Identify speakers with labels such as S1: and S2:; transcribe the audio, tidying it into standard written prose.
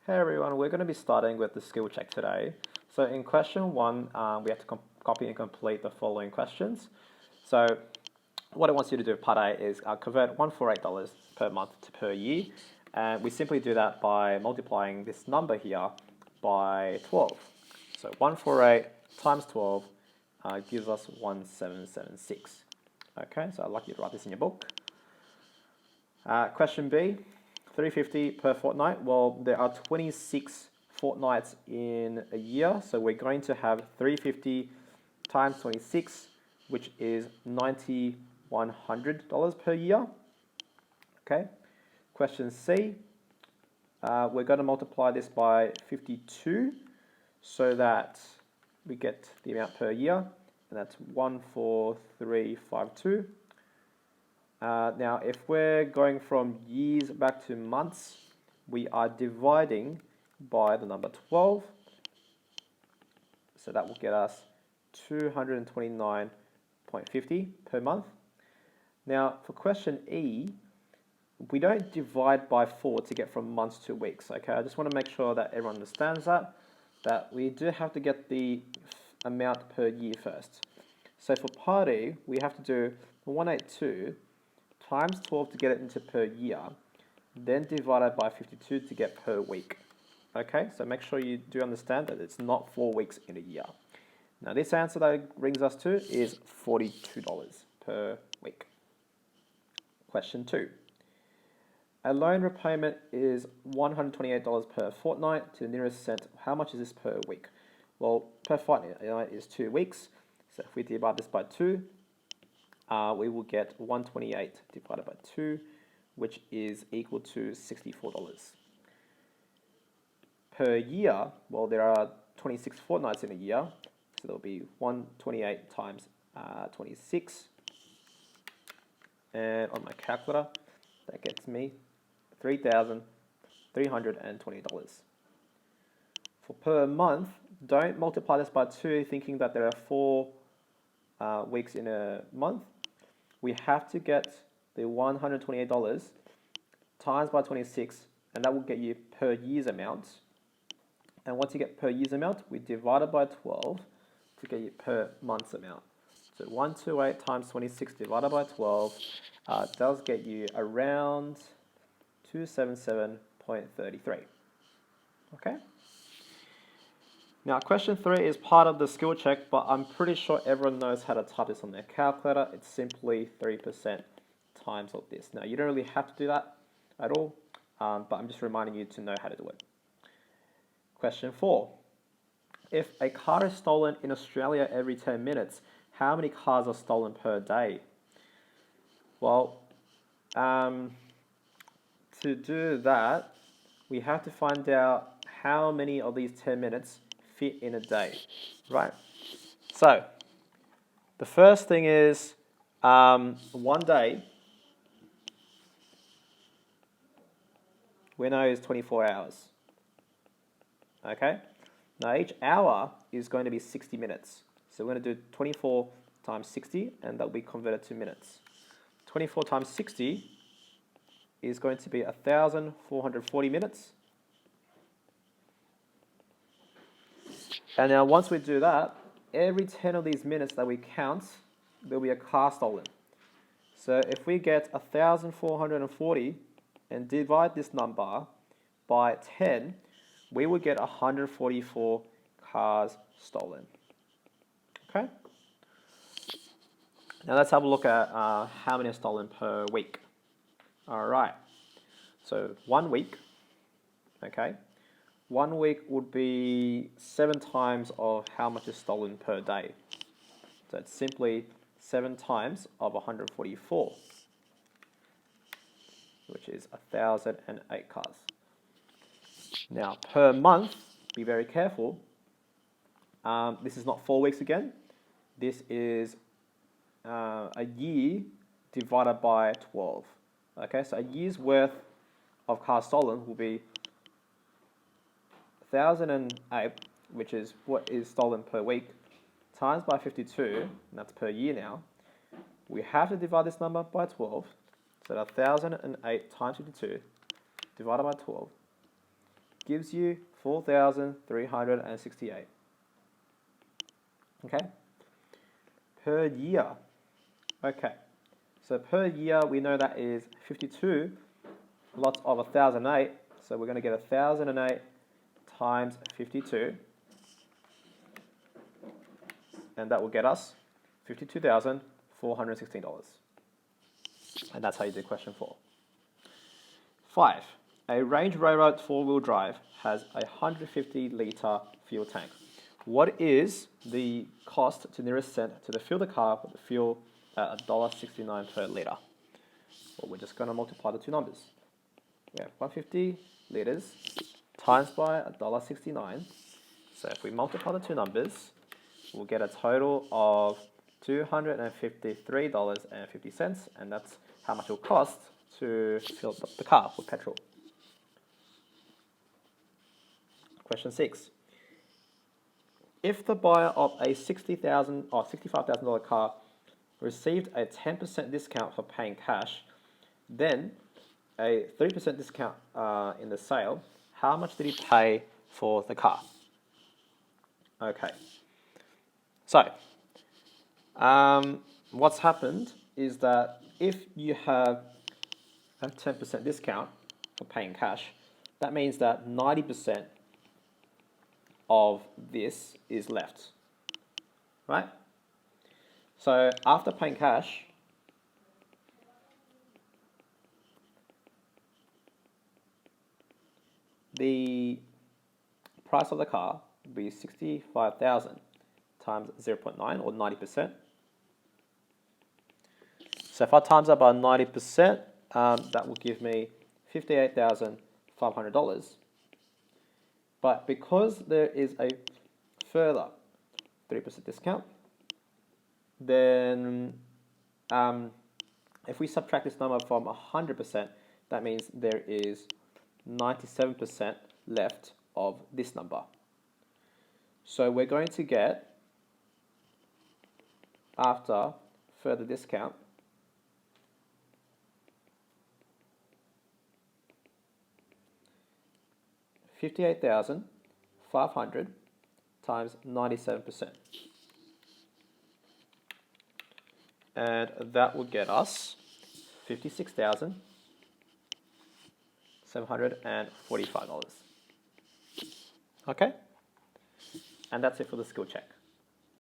S1: Hey everyone, we're going to be starting with the skill check today. So in question 1, we have to copy and complete the following questions. So what it wants you to do, part A, is convert $148 per month to per year. And we simply do that by multiplying this number here by 12. So 148 times 12 gives us 1776. Okay, so I'd like you to write this in your book. Question B. 350 per fortnight. Well, there are 26 fortnights in a year, so we're going to have 350 times 26, which is $9,100 per year. Okay. Question C. We're going to multiply this by 52 so that we get the amount per year, and that's 14352. Now, if we're going from years back to months, we are dividing by the number 12. So that will get us 229.50 per month. Now, for question E, we don't divide by 4 to get from months to weeks. Okay, I just want to make sure that everyone understands that we do have to get the amount per year first. So for part E, we have to do 182 times 12 to get it into per year, then divided by 52 to get per week. Okay, so make sure you do understand that it's not 4 weeks in a year. Now this answer that it brings us to is $42 per week. Question 2. A loan repayment is $128 per fortnight to the nearest cent. How much is this per week? Well, per fortnight is 2 weeks. So if we divide this by 2, we will get 128 divided by 2, which is equal to $64. Per year, well, there are 26 fortnights in a year, so there'll be 128 times 26. And on my calculator, that gets me $3,320. For per month, don't multiply this by 2 thinking that there are 4 weeks in a month. We have to get the $128 times by 26, and that will get you per year's amount. And once you get per year's amount, we divide it by 12 to get you per month's amount. So 128 times 26 divided by 12 does get you around 277.33. Okay? Now, question 3 is part of the skill check, but I'm pretty sure everyone knows how to type this on their calculator. It's simply 3% times of this. Now, you don't really have to do that at all, but I'm just reminding you to know how to do it. Question 4. If a car is stolen in Australia every 10 minutes, how many cars are stolen per day? Well, to do that, we have to find out how many of these 10 minutes fit in a day, right? So, the first thing is one day, we know is 24 hours. Okay? Now each hour is going to be 60 minutes. So we're going to do 24 times 60, and that will be converted to minutes. 24 times 60 is going to be 1,440 minutes. And now once we do that, every 10 of these minutes that we count, there'll be a car stolen. So if we get 1,440 and divide this number by 10, we will get 144 cars stolen. Okay? Now let's have a look at how many are stolen per week. All right. So 1 week, okay? 1 week would be 7 times of how much is stolen per day. So it's simply 7 times of 144, which is 1,008 cars. Now, per month, be very careful. This is not 4 weeks again. This is a year divided by 12. Okay, so a year's worth of cars stolen will be 1,008, which is what is stolen per week, times by 52, and that's per year now. We have to divide this number by 12, so 1,008 times 52 divided by 12 gives you 4,368. Okay? Per year. Okay. So per year, we know that is 52 lots of 1,008. So we're going to get 1,008 times 52. And that will get us $52,416. And that's how you do question 4. 5. A Range Rover 4-wheel drive has a 150-litre fuel tank. What is the cost to nearest cent to fill the car with the fuel at $1.69 per litre? Well, we're just going to multiply the two numbers. We have 150 litres times by $1.69. So if we multiply the two numbers, we'll get a total of $253.50, and that's how much it will cost to fill the car with petrol. Question 6. If the buyer of a $60,000 or $65,000 car received a 10% discount for paying cash, then a 30% discount in the sale, how much did he pay for the car? Okay. So, what's happened is that if you have a 10% discount for paying cash, that means that 90% of this is left, right? So after paying cash, the price of the car will be 65,000 times 0.9 or 90%. So if I times that by 90%, that will give me $58,500. But because there is a further 3% discount, then if we subtract this number from 100%, that means there is 97% left of this number. So we're going to get, after further discount, $58,500 times 97%. And that will get us $56,745. Okay? And that's it for the skill check.